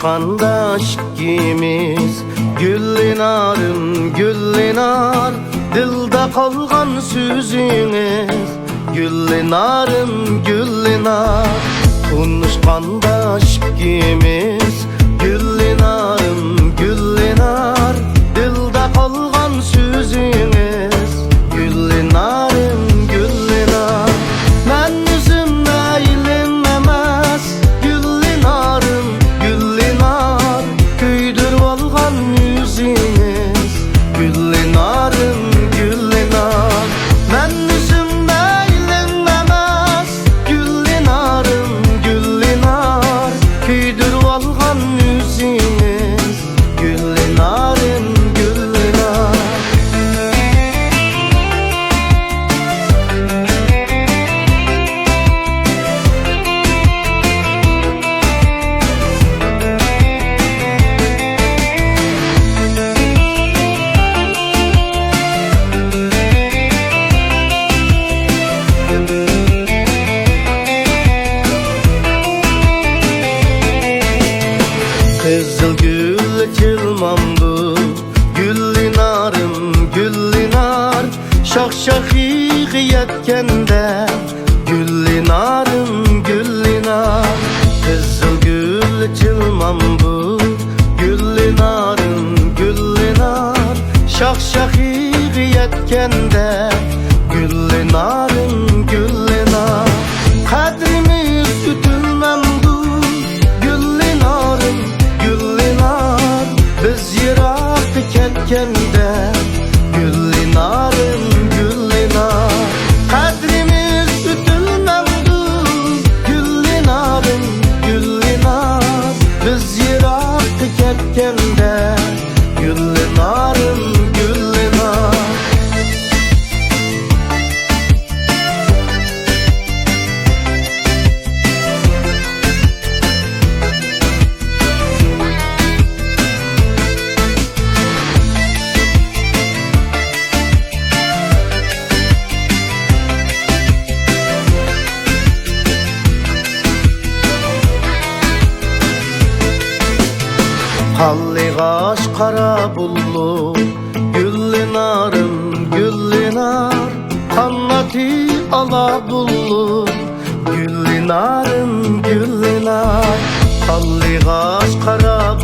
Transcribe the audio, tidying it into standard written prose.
Konuşkanda aşkimiz Güllinarım Güllinar, dilda kalgan sözünüz Güllinarım Güllinar. Konuşkanda aşkimiz Güllinarım Güllinar, dilda kalgan sözünüz Güllinarım Güllinar. Ben yüzümde eğlenmemez Güllinarım Güllinar, köydürüp algan yüzünüz Güllinarım Güllinar. Ben yüzümde eğlenmemez Güllinarım Güllinar, köydürüp algan yüzünüz Güllinarım Güllinar. Kızıl gül açılmamdı Güllinarım Güllinar, şak şakik yetkende Güllinarım Güllinar. Kızıl gül açılmamdı Güllinarım Güllinar, şak şakik yetkende Güllinarım Güllinar. Kadrimiz ütülmemdu Güllinarım Güllinar, biz yirak ketgende Güllinarım Güllinar. Kadrimiz ütülmemdu Güllinarım Güllinar, biz yirak ketgende Güllinarım Güllinar. Halligaş kara bullu Güllinarım Güllinar, kannatı ala bullu Güllinarım Güllinar. Halligaş kara